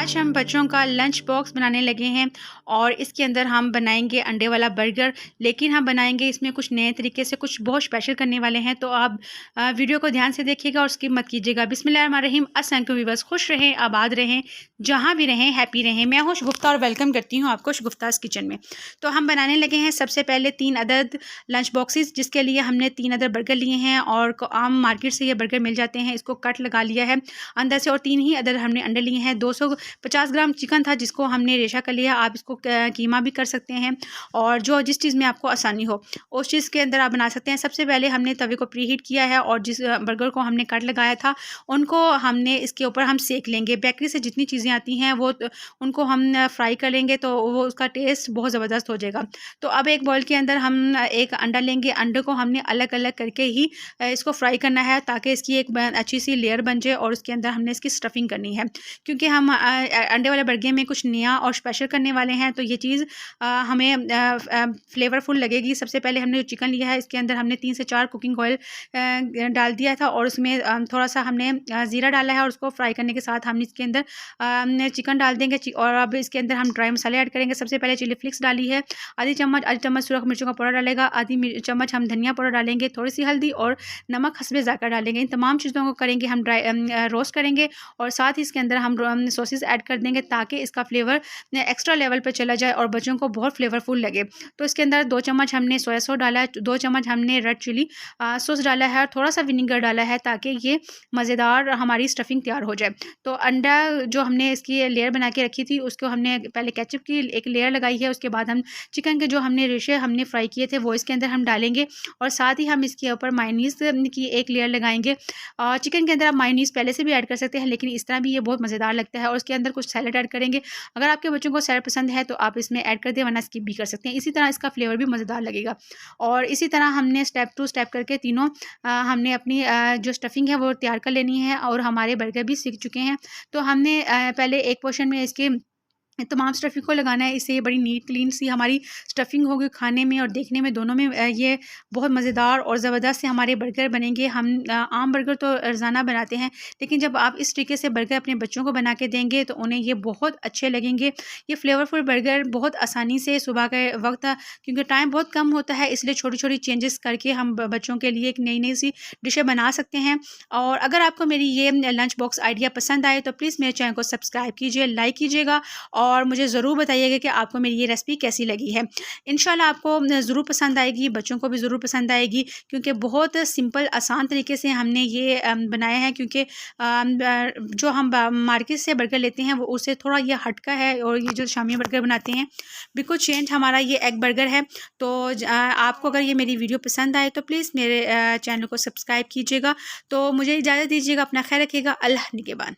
आज हम बच्चों का लंच बॉक्स बनाने लगे हैं और इसके अंदर हम बनाएंगे अंडे वाला बर्गर। लेकिन हम बनाएंगे इसमें कुछ नए तरीके से, कुछ बहुत स्पेशल करने वाले हैं। तो आप वीडियो को ध्यान से देखिएगा और स्किप मत कीजिएगा। बिस्मिल्लाहिर्रहमानिर्रहीम। अस्सलाम वालेकुम व्यूअर्स, खुश रहें, आबाद रहें, जहाँ भी रहें हैप्पी रहें। मैं हूँ शगुफ्ता और वेलकम करती हूँ आपको शगुफ्तास किचन में। तो हम बनाने लगे हैं सबसे पहले 3 अदद लंच बॉक्सेस, जिसके लिए हमने 3 अदद बर्गर लिए हैं और आम मार्केट से ये बर्गर मिल जाते हैं। इसको कट लगा लिया है अंदर से और 3 ही अदद हमने अंडे लिए हैं। 250 ग्राम चिकन था जिसको हमने रेशा कर लिया। आप इसको कीमा भी कर सकते हैं और जो जिस चीज़ में आपको आसानी हो उस चीज़ के अंदर आप बना सकते हैं। सबसे पहले हमने तवे को प्री हीट किया है और जिस बर्गर को हमने कट लगाया था उनको हमने इसके ऊपर हम सेक लेंगे। बेकरी से जितनी चीज़ें आती हैं वो उनको हम फ्राई कर लेंगे तो वो उसका टेस्ट बहुत ज़बरदस्त हो जाएगा। तो अब एक बॉल के अंदर हम एक अंडा लेंगे। अंडे को हमने अलग अलग करके ही इसको फ्राई करना है ताकि इसकी एक अच्छी सी लेयर बन जाए और उसके अंदर हमने इसकी स्टफिंग करनी है, क्योंकि हम अंडे वाले बर्गर में कुछ नया और स्पेशल करने वाले हैं। तो ये चीज़ हमें फ्लेवरफुल लगेगी। सबसे पहले हमने जो चिकन लिया है इसके अंदर हमने 3 से 4 कुकिंग ऑयल डाल दिया था और उसमें थोड़ा सा हमने ज़ीरा डाला है और उसको फ्राई करने के साथ हमने इसके अंदर चिकन डाल देंगे। और अब इसके अंदर हम ड्राई मसाले ऐड करेंगे। सबसे पहले चिली फ्लिक्स डाली है आधी चम्मच सुरख मिर्चों का पाउडर डालेगा, आधी चम्मच हम धनिया पाउडर डालेंगे, थोड़ी सी हल्दी और नमक हस्बे ज़ायक़ा डालेंगे। इन तमाम चीज़ों को करेंगे हम रोस्ट करेंगे और साथ ही इसके अंदर हम सॉसेस ऐड कर देंगे ताकि इसका फ्लेवर एक्स्ट्रा लेवल पे चला जाए और बच्चों को बहुत फ्लेवरफुल लगे। तो इसके अंदर 2 चम्मच हमने सोया सॉस डाला है, 2 चम्मच हमने रेड चिली सॉस डाला है और थोड़ा सा विनीगर डाला है ताकि ये मज़ेदार हमारी स्टफिंग तैयार हो जाए। तो अंडा जो हमने इसकी लेयर बना के रखी थी उसको हमने पहले केचप की एक लेयर लगाई है। उसके बाद हम चिकन के जो हमने रेशे हमने फ्राई किए थे वो इसके अंदर हम डालेंगे और साथ ही हम इसके ऊपर मायोनीज़ की एक लेयर लगाएंगे। चिकन के अंदर आप मायोनीज़ पहले से भी ऐड कर सकते हैं, लेकिन इस तरह भी ये बहुत मज़ेदार लगता है। और उसके अंदर कुछ सैलड ऐड करेंगे। अगर आपके बच्चों को सैलड पसंद है तो आप इसमें ऐड कर दें, वरना स्किप भी कर सकते हैं। इसी तरह इसका फ्लेवर भी मज़ेदार लगेगा। और इसी तरह हमने स्टेप टू स्टेप करके तीनों हमने अपनी जो स्टफिंग है वो तैयार कर लेनी है। और हमारे बर्गर भी सीख चुके हैं। तो हमने पहले एक पोर्शन में इसके तमाम स्टफिंग को लगाना है। इससे ये बड़ी नीट क्लीन सी हमारी स्टफिंग होगी, खाने में और देखने में दोनों में ये बहुत मज़ेदार और ज़बरदस्त से हमारे बर्गर बनेंगे। हम आम बर्गर तो रोज़ाना बनाते हैं, लेकिन जब आप इस तरीके से बर्गर अपने बच्चों को बना के देंगे तो उन्हें ये बहुत अच्छे लगेंगे। ये फ्लेवरफुल बर्गर बहुत आसानी से सुबह के वक्त, क्योंकि टाइम बहुत कम होता है, इसलिए छोटी छोटी चेंजेस करके हम बच्चों के लिए एक नई नई सी डिशें बना सकते हैं। और अगर आपको मेरी ये लंच बॉक्स आइडिया पसंद आए तो प्लीज़ मेरे चैनल को सब्सक्राइब कीजिए, लाइक कीजिएगा और मुझे ज़रूर बताइएगा कि आपको मेरी ये रेसिपी कैसी लगी है। इंशाल्लाह आपको ज़रूर पसंद आएगी, बच्चों को भी ज़रूर पसंद आएगी, क्योंकि बहुत सिंपल आसान तरीके से हमने ये बनाया है। क्योंकि जो हम मार्केट से बर्गर लेते हैं वो उससे थोड़ा ये हटका है और ये जो शामी बर्गर बनाते हैं बिल्कुल चेंज हमारा ये एग बर्गर है। तो आपको अगर ये मेरी वीडियो पसंद आए तो प्लीज़ मेरे चैनल को सब्सक्राइब कीजिएगा। तो मुझे इजाज़त दीजिएगा, अपना ख्याल रखिएगा। अल्लाह निगहबान।